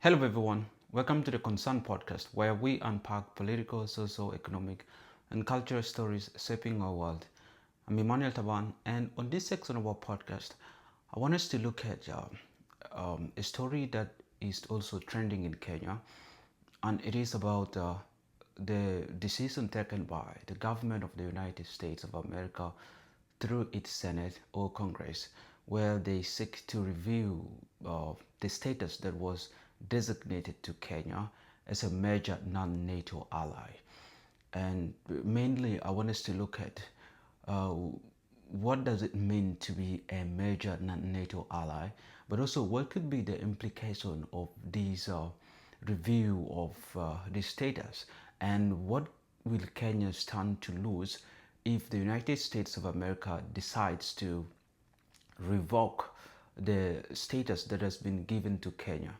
Hello, everyone. Welcome to the Concern Podcast, where we unpack political, social, economic, and cultural stories shaping our world. I'm Emmanuel Taban, and on this section of our podcast, I want us to look at a story that is also trending in Kenya, and it is about the decision taken by the government of the United States of America through its Senate or Congress, where they seek to review the status that was designated to Kenya as a major non-NATO ally. And mainly, I want us to look at uh, what does it mean to be a major non-NATO ally, but also what could be the implication of these review of the status, and what will Kenya stand to lose if the United States of America decides to revoke the status that has been given to Kenya.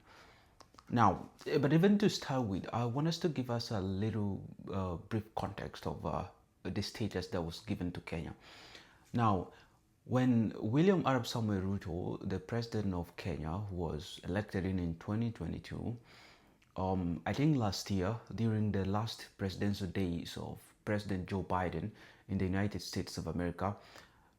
Now, but even to start with, I want us to give us a little brief context of the status that was given to Kenya. Now, when William Arab Samoei Ruto, the president of Kenya, was elected in 2022, I think last year, during the last presidential days of President Joe Biden in the United States of America,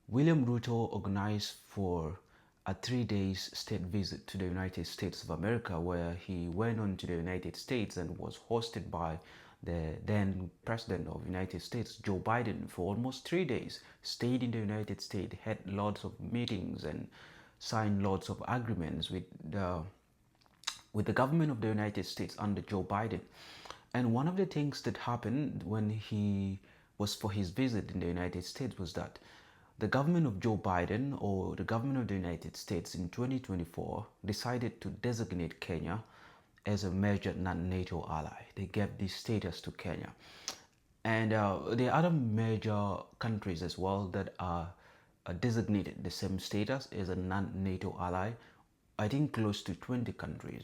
William Ruto organized for a 3 days state visit to the United States of America, where he went on to the United States and was hosted by the then president of the United States, Joe Biden, for almost 3 days. Stayed in the United States, had lots of meetings and signed lots of agreements with the government of the United States under Joe Biden. And one of the things that happened when he was for his visit in the United States was that the government of Joe Biden, or the government of the United States in 2024, decided to designate Kenya as a major non-NATO ally. They gave this status to Kenya. And there are other major countries as well that are designated the same status as a non-NATO ally. I think close to 20 countries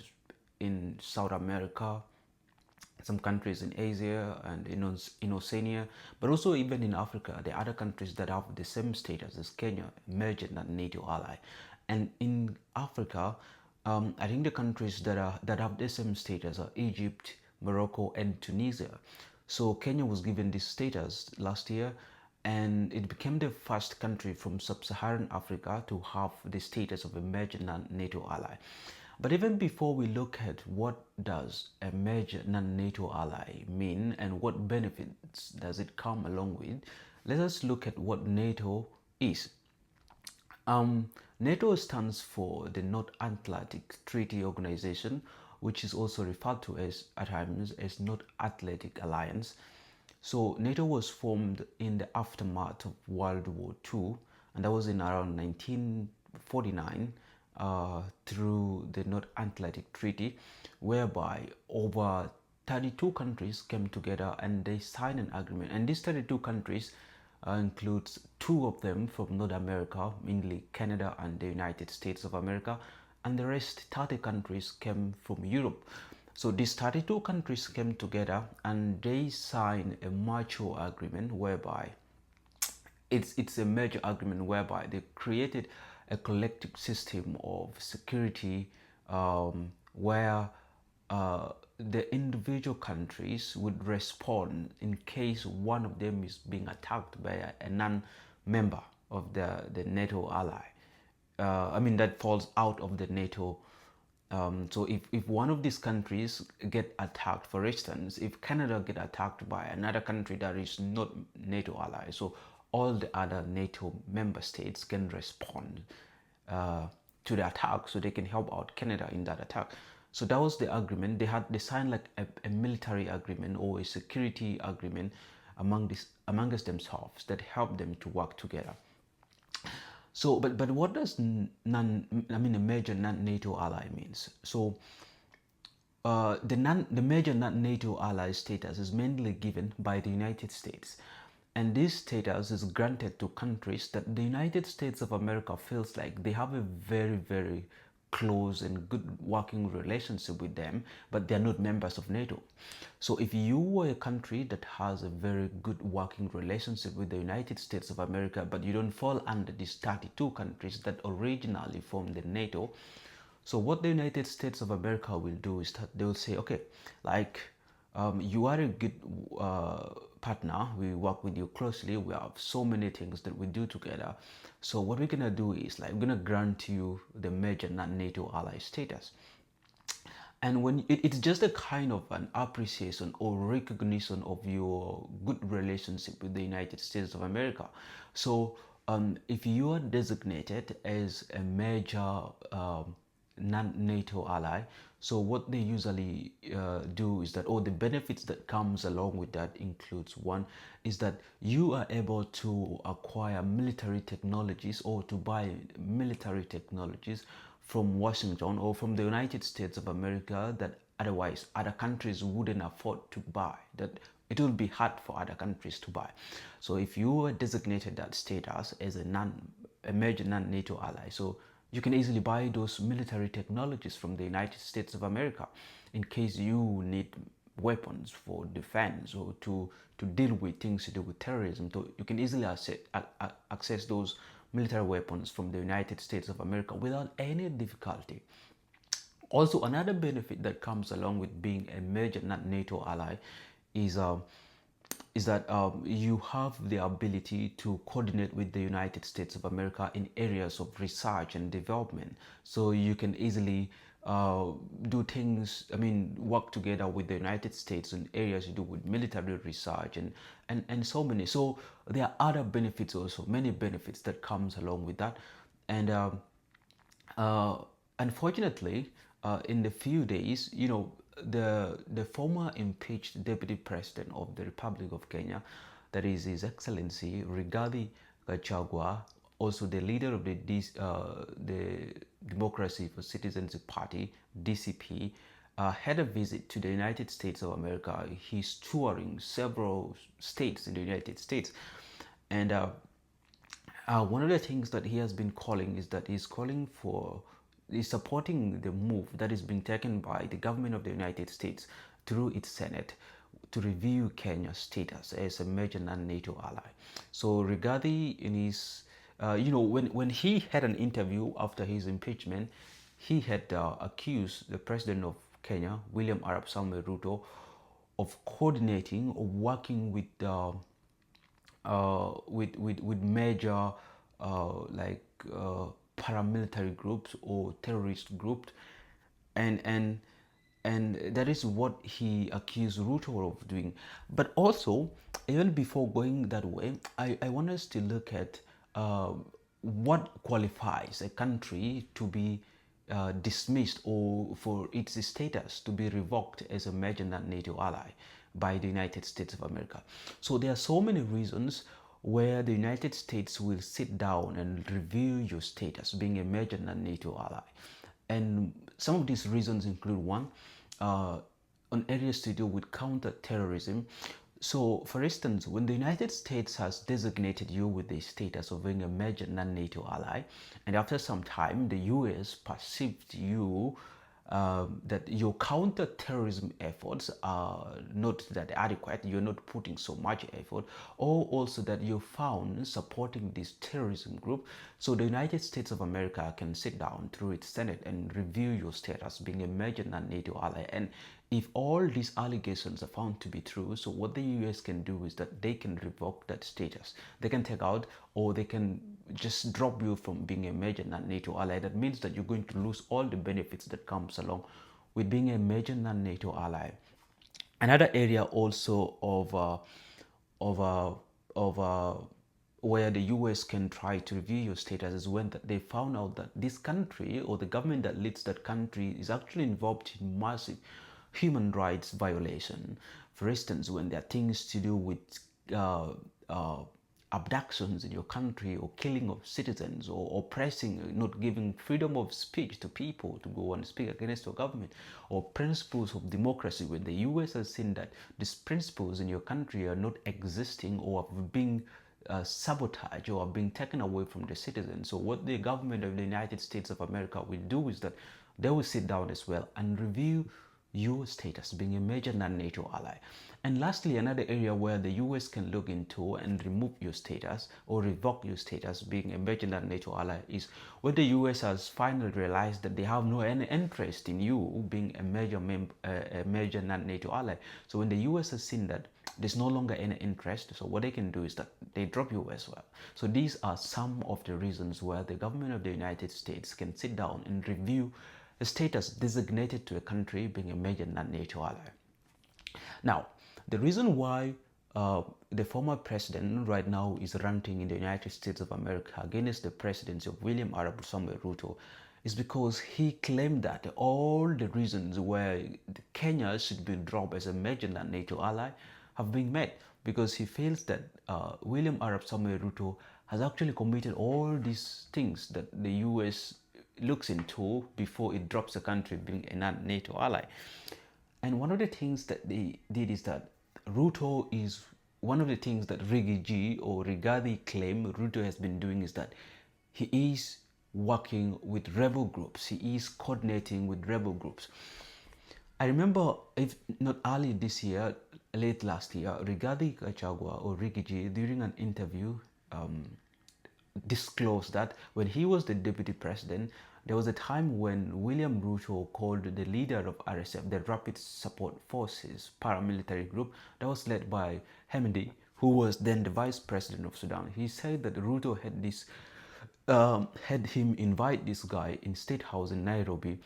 in South America, some countries in Asia and in Oceania, but also even in Africa, there are other countries that have the same status as Kenya, major non-NATO ally. And in Africa, I think the countries that have the same status are Egypt, Morocco, and Tunisia. So Kenya was given this status last year, and it became the first country from sub-Saharan Africa to have the status of a major non-NATO ally. But even before we look at what does a major non-NATO ally mean and what benefits does it come along with, let us look at what NATO is. NATO stands for the North Atlantic Treaty Organization, which is also referred to as at times as North Atlantic Alliance. So NATO was formed in the aftermath of World War II, and that was in around 1949 through the North Atlantic Treaty, whereby over 32 countries came together and they signed an agreement. And these 32 countries includes two of them from North America, mainly Canada and the United States of America, and the rest 30 countries came from Europe. So these 32 countries came together and they signed a mutual agreement whereby it's a major agreement whereby they created a collective system of security, where the individual countries would respond in case one of them is being attacked by a non-member of the NATO ally. That falls out of the NATO. So if one of these countries get attacked, for instance, if Canada get attacked by another country that is not NATO ally, so all the other NATO member states can respond to the attack, so they can help out Canada in that attack. So that was the agreement. They signed like a military agreement or a security agreement amongst themselves that helped them to work together. So, but what does a major non-NATO ally means? So, the major non-NATO ally status is mainly given by the United States, and this status is granted to countries that the United States of America feels like they have a very, very close and good working relationship with them, but they're not members of NATO. So if you were a country that has a very good working relationship with the United States of America, but you don't fall under these 32 countries that originally formed the NATO, So what the United States of America will do is that they will say, okay, like you are a good partner. We work with you closely. We have so many things that we do together. So what we're gonna do is like we're gonna grant you the major non-NATO ally status. And when it's just a kind of an appreciation or recognition of your good relationship with the United States of America. So if you are designated as a major non-NATO ally, so what they usually do is that all the benefits that comes along with that includes, one is that you are able to acquire military technologies or to buy military technologies from Washington or from the United States of America that otherwise other countries wouldn't afford to buy, that it will be hard for other countries to buy. So if you are designated that status as a major non-NATO ally, so you can easily buy those military technologies from the United States of America in case you need weapons for defense or to deal with things to do with terrorism. So you can easily access those military weapons from the United States of America without any difficulty. Also, another benefit that comes along with being a major NATO ally is that you have the ability to coordinate with the United States of America in areas of research and development. So you can easily do things, work together with the United States in areas to do with military research and so many. So there are other benefits also, many benefits that comes along with that. And uh, unfortunately, in the few days, the former impeached deputy president of the Republic of Kenya, that is His Excellency Rigathi Gachagua, also the leader of the Democracy for Citizens Party (DCP), had a visit to the United States of America. He's touring several states in the United States, and one of the things that he has been calling is that he's supporting the move that is being taken by the government of the United States through its Senate to review Kenya's status as a major non-NATO ally. So Rigathi, in his, when he had an interview after his impeachment, he had accused the president of Kenya, William Arap Samoei Ruto, of coordinating or working with major like paramilitary groups or terrorist groups, and and and that is what he accused Ruto of doing. But also, even before going that way, I want us to look at what qualifies a country to be dismissed or for its status to be revoked as a major non-NATO ally by the United States of America. So there are so many reasons where the United States will sit down and review your status being a major non-NATO ally. And some of these reasons include, one, on areas to do with counter-terrorism. So, for instance, when the United States has designated you with the status of being a major non-NATO ally, and after some time the US perceived you that your counter-terrorism efforts are not that adequate, you're not putting so much effort, or also that you found supporting this terrorism group, so the United States of America can sit down through its Senate and review your status being a major non-NATO ally. And if all these allegations are found to be true, so what the US can do is that they can revoke that status. They can take out, or they can just drop you from being a major non-NATO ally. That means that you're going to lose all the benefits that comes along with being a major non-NATO ally. Another area also of where the US can try to review your status is when they found out that this country or the government that leads that country is actually involved in massive human rights violation. For instance, when there are things to do with uh, uh, abductions in your country, or killing of citizens, or oppressing, not giving freedom of speech to people to go and speak against your government, or principles of democracy, when the US has seen that these principles in your country are not existing or are being sabotaged or are being taken away from the citizens. So what the government of the United States of America will do is that they will sit down as well and review your status being a major non-NATO ally. And lastly, another area where the US can look into and remove your status or revoke your status being a major non-NATO ally is when the US has finally realized that they have no any interest in you being a major non-NATO ally. So when the US has seen that there's no longer any interest, so what they can do is that they drop you as well. So these are some of the reasons where the government of the United States can sit down and review a status designated to a country being a major non-NATO ally. Now, the reason why the former president right now is ranting in the United States of America against the presidency of William Arab Samuel Ruto is because he claimed that all the reasons where Kenya should be dropped as a major non-NATO ally have been met, because he feels that William Arab Samuel Ruto has actually committed all these things that the US looks into before it drops the country being a non-NATO ally. And one of the things that they did is that Ruto is one of the things that Riggy or Rigathi claim Ruto has been doing is that he is working with rebel groups. He is coordinating with rebel groups. I remember, if not early this year, late last year, Rigathi Gachagua or Riggy during an interview disclosed that when he was the deputy president, there was a time when William Ruto called the leader of RSF, the Rapid Support Forces paramilitary group that was led by Hemedi, who was then the vice president of Sudan. He said that Ruto had him invite this guy in State House in Nairobi,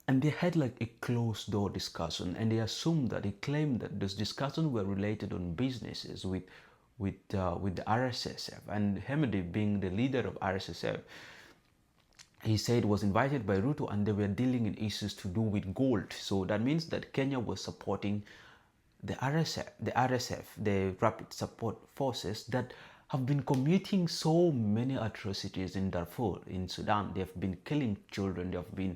and they had like a closed door discussion, and they assumed that he claimed that those discussions were related on businesses with the RSSF, and Hemedi being the leader of RSSF, he said was invited by Ruto, and they were dealing in issues to do with gold. So that means that Kenya was supporting the RSF, the Rapid Support Forces that have been committing so many atrocities in Darfur, in Sudan. They have been killing children. They have been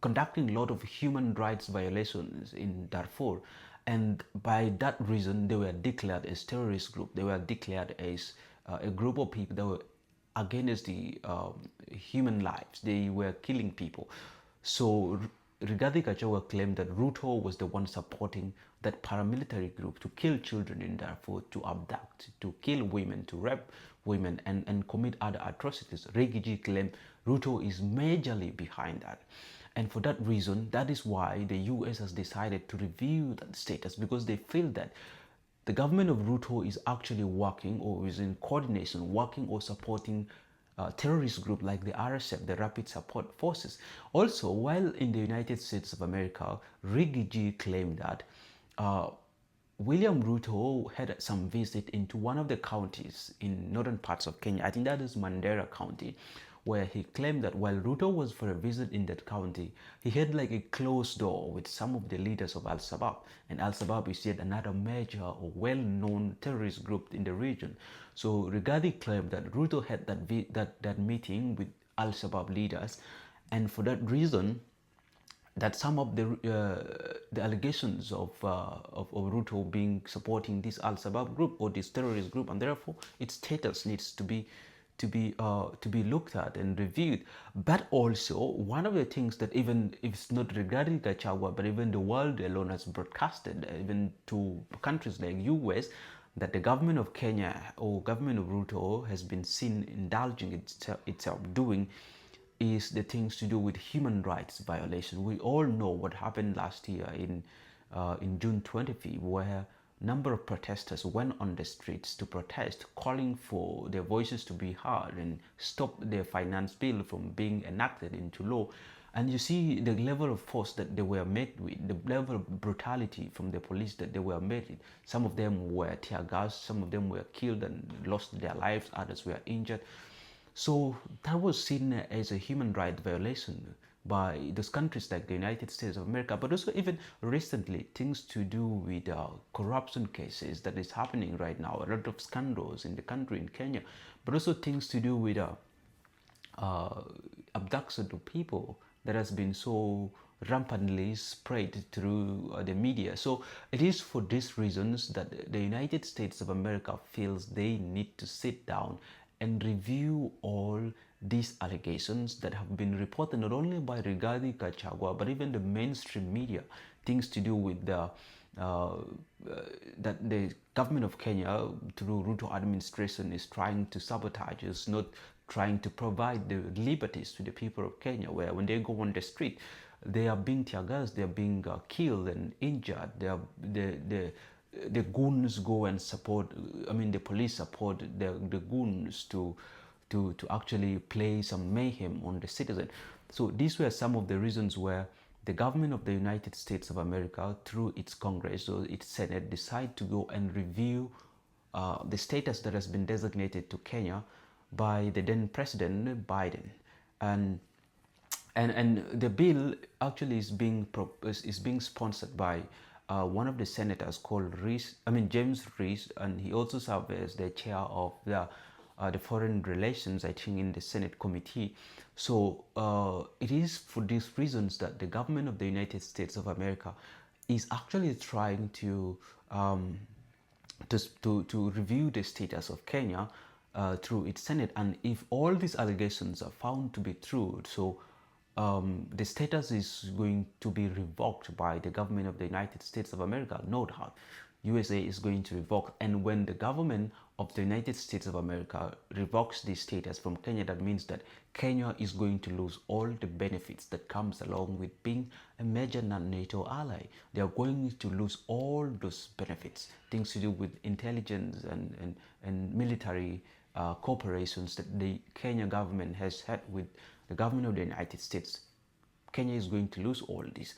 conducting a lot of human rights violations in Darfur. And by that reason, they were declared as terrorist group. They were declared as a group of people that were against the human lives. They were killing people. So Rigathi Gachagua claimed that Ruto was the one supporting that paramilitary group to kill children in Darfur, to abduct, to kill women, to rape women, and commit other atrocities. Riggy claimed Ruto is majorly behind that. And for that reason, that is why the US has decided to review that status, because they feel that the government of Ruto is actually working, or is in coordination, working or supporting terrorist group like the RSF, the Rapid Support Forces. Also, while in the United States of America, Riggy claimed that William Ruto had some visit into one of the counties in northern parts of Kenya. I think that is Mandera County, where he claimed that while Ruto was for a visit in that county, he had like a closed door with some of the leaders of Al-Shabaab. And Al-Shabaab is yet another major or well-known terrorist group in the region. So Rigathi claimed that Ruto had that meeting with Al-Shabaab leaders, and for that reason, that some of the allegations of Ruto being supporting this Al-Shabaab group or this terrorist group, and therefore its status needs to be looked at and reviewed. But also, one of the things that, even if it's not regarding Gachagua, but even the world alone has broadcasted, even to countries like US, that the government of Kenya or government of Ruto has been seen indulging itself doing, is the things to do with human rights violation. We all know what happened last year in June 25th, where number of protesters went on the streets to protest, calling for their voices to be heard and stop their finance bill from being enacted into law. And you see the level of force that they were met with, the level of brutality from the police that they were met with. Some of them were tear gassed, some of them were killed and lost their lives, others were injured. So that was seen as a human rights violation by those countries like the United States of America, but also even recently things to do with corruption cases that is happening right now, a lot of scandals in the country, in Kenya, but also things to do with abduction of people that has been so rampantly spread through the media. So it is for these reasons that the United States of America feels they need to sit down and review all these allegations that have been reported not only by Rigathi Gachagua but even the mainstream media, things to do with that the government of Kenya through Ruto administration is trying to sabotage, is not trying to provide the liberties to the people of Kenya, where when they go on the street, they are being tear gassed, they are being killed and injured. The goons go and support. I mean, the police support the goons to actually play some mayhem on the citizen. So these were some of the reasons where the government of the United States of America, through its Congress or its Senate, decide to go and review the status that has been designated to Kenya by the then President Biden. And the bill actually is being sponsored by one of the senators called James Reese, and he also serves as the chair of the foreign relations, I think, in the Senate committee. So it is for these reasons that the government of the United States of America is actually trying to review the status of Kenya through its Senate. And if all these allegations are found to be true, so the status is going to be revoked by the government of the United States of America, no doubt. USA is going to revoke, and when the government of the United States of America revokes this status from Kenya, that means that Kenya is going to lose all the benefits that comes along with being a major non-NATO ally. They are going to lose all those benefits, things to do with intelligence and military cooperations that the Kenya government has had with the government of the United States. Kenya is going to lose all this.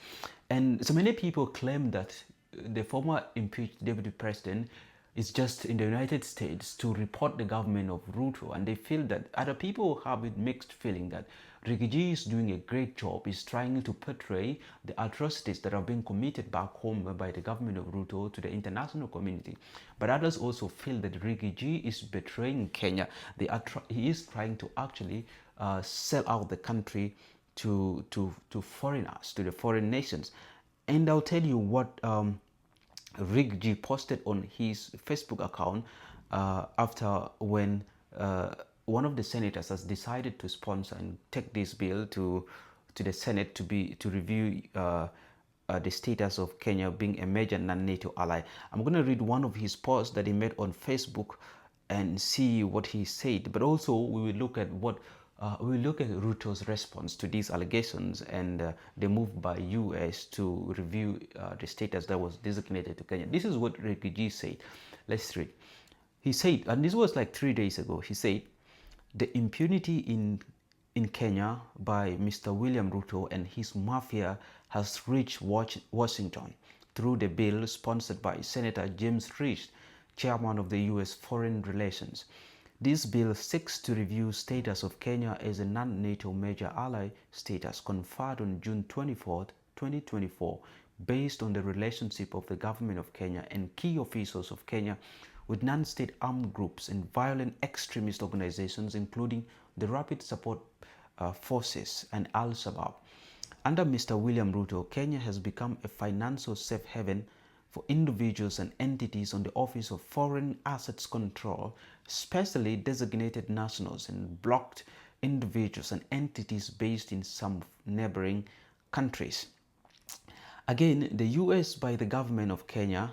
And so many people claim that the former impeached deputy president is just in the United States to report the government of Ruto, and they feel that other people have a mixed feeling that Rigiji is doing a great job, is trying to portray the atrocities that are being committed back home by the government of Ruto to the international community. But others also feel that Rigiji is betraying Kenya. He is trying to actually sell out the country to foreigners, to the foreign nations. And I'll tell you what Rigiji posted on his Facebook account after when one of the senators has decided to sponsor and take this bill to the Senate to review the status of Kenya being a major non-NATO ally. I'm going to read one of his posts that he made on Facebook and see what he said. But also we will look at Ruto's response to these allegations and the move by US to review the status that was designated to Kenya. This is what Rigiji said. Let's read. He said, and this was like 3 days ago, he said, the impunity in Kenya by Mr. William Ruto and his mafia has reached Washington through the bill sponsored by Senator James Reese, chairman of the US Foreign Relations. This bill seeks to review status of Kenya as a non-NATO major ally status conferred on June 24, 2024, based on the relationship of the government of Kenya and key officials of Kenya with non-state armed groups and violent extremist organizations, including the Rapid Support Forces and Al-Shabaab. Under Mr. William Ruto, Kenya has become a financial safe haven for individuals and entities on the Office of Foreign Assets Control, specially designated nationals, and blocked individuals and entities based in some neighboring countries. Again, the US by the government of Kenya,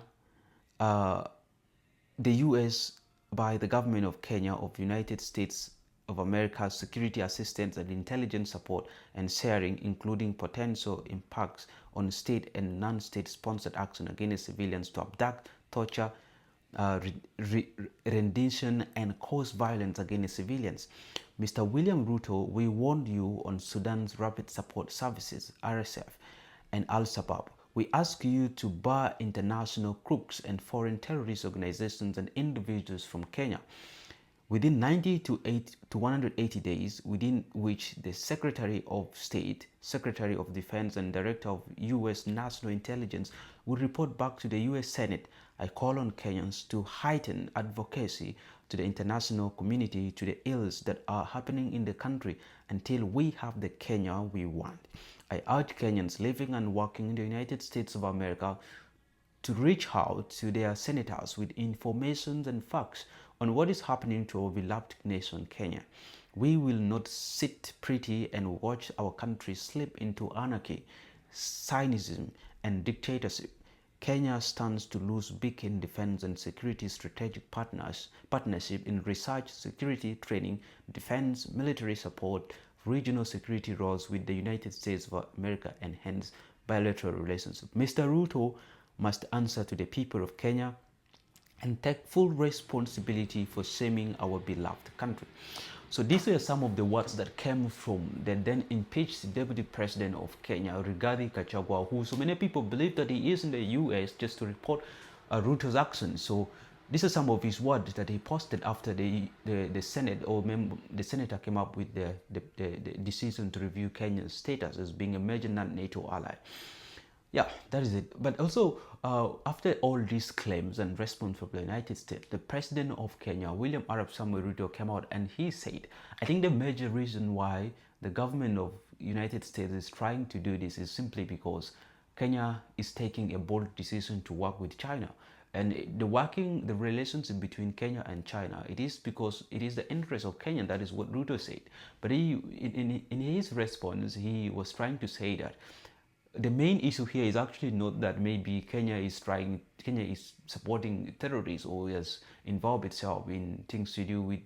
of United States of America's security assistance and intelligence support and sharing, including potential impacts on state and non-state sponsored action against civilians to abduct, torture, rendition, and cause violence against civilians. Mr. William Ruto, we warned you on Sudan's Rapid Support Services, RSF, and Al-Shabaab. We ask you to bar international crooks and foreign terrorist organizations and individuals from Kenya. Within 90 to 180 days, within which the Secretary of State, Secretary of Defense, and Director of U.S. National Intelligence will report back to the U.S. Senate, I call on Kenyans to heighten advocacy to the international community to the ills that are happening in the country until we have the Kenya we want. I urge Kenyans living and working in the United States of America to reach out to their senators with information and facts on what is happening to our beloved nation, Kenya. We will not sit pretty and watch our country slip into anarchy, cynicism, and dictatorship. Kenya stands to lose big in defense and security strategic partnership in research, security training, defense, military support, regional security roles with the United States of America, and hence bilateral relations. Mr. Ruto must answer to the people of Kenya and take full responsibility for shaming our beloved country. So these are some of the words that came from the then impeached Deputy President of Kenya, Rigathi Gachagua, who so many people believe that he is in the US just to report Ruto's actions. So these are some of his words that he posted after the Senate or the senator came up with the decision to review Kenya's status as being a major non-NATO ally. Yeah, that is it. But also, after all these claims and response from the United States, the president of Kenya, William Arap Samoei Ruto, came out and he said, I think the major reason why the government of United States is trying to do this is simply because Kenya is taking a bold decision to work with China. And the relationship between Kenya and China, it is because it is the interest of Kenya. That is what Ruto said. But in his response, he was trying to say that the main issue here is actually not that maybe Kenya is supporting terrorists or has involved itself in things to do with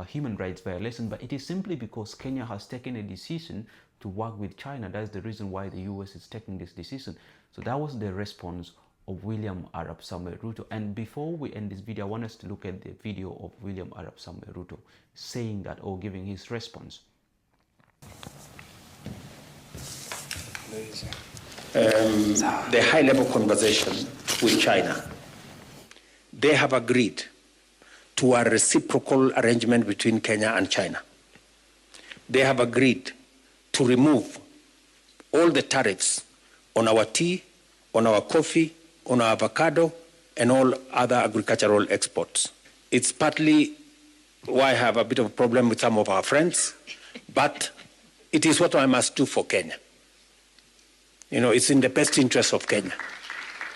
human rights violation, but it is simply because Kenya has taken a decision to work with China. That is the reason why the US is taking this decision. So that was the response of William Arap Samoei Ruto. And before we end this video, I want us to look at the video of William Arap Samoei Ruto saying that or giving his response. The high-level conversation with China, they have agreed to a reciprocal arrangement between Kenya and China. They have agreed to remove all the tariffs on our tea, on our coffee, on our avocado, and all other agricultural exports. It's partly why I have a bit of a problem with some of our friends, but it is what I must do for Kenya. You know, it's in the best interest of Kenya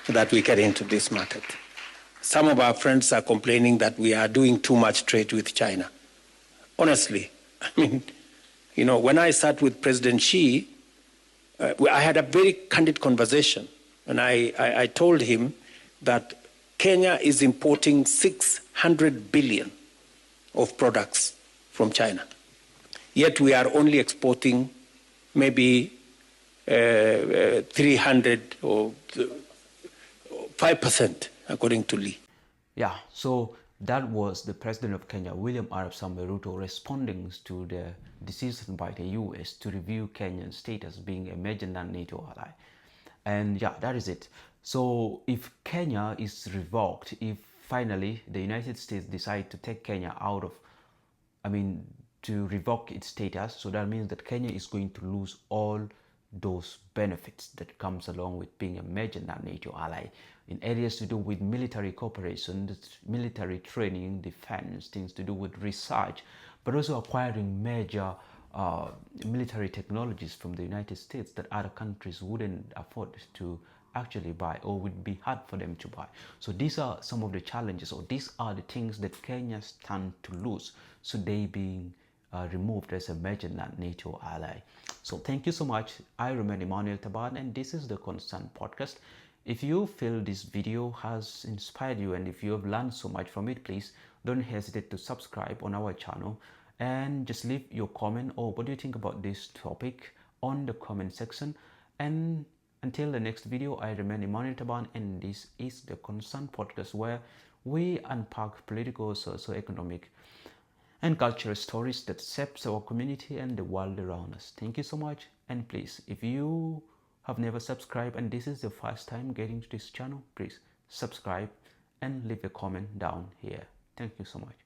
that we get into this market. Some of our friends are complaining that we are doing too much trade with China. Honestly, I mean, you know, when I sat with President Xi, I had a very candid conversation, and I told him that Kenya is importing 600 billion of products from China, yet we are only exporting maybe 300 or 5%, according to Lee. Yeah, so that was the president of Kenya, William Arap Samoei Ruto, responding to the decision by the US to review Kenya's status being a major non-NATO ally. And yeah, that is it. So if Kenya is revoked, if finally the United States decide to take Kenya out of, to revoke its status, so that means that Kenya is going to lose all those benefits that comes along with being a major non-NATO ally in areas to do with military cooperation, military training, defense, things to do with research, but also acquiring major military technologies from the United States that other countries wouldn't afford to actually buy or would be hard for them to buy. So these are some of the challenges, or these are the things that Kenya stand to lose, so they being removed as a major non-NATO ally. So thank you so much. I remain Emmanuel Taban, and this is the Concern Podcast. If you feel this video has inspired you and if you have learned so much from it, please don't hesitate to subscribe on our channel and just leave your comment or what do you think about this topic on the comment section. And until the next video, I remain Emmanuel Taban, and this is the Concern Podcast, where we unpack political, socio-economic and cultural stories that shapes our community and the world around us. Thank you so much, and please, if you have never subscribed and this is the first time getting to this channel, please subscribe and leave a comment down here. Thank you so much.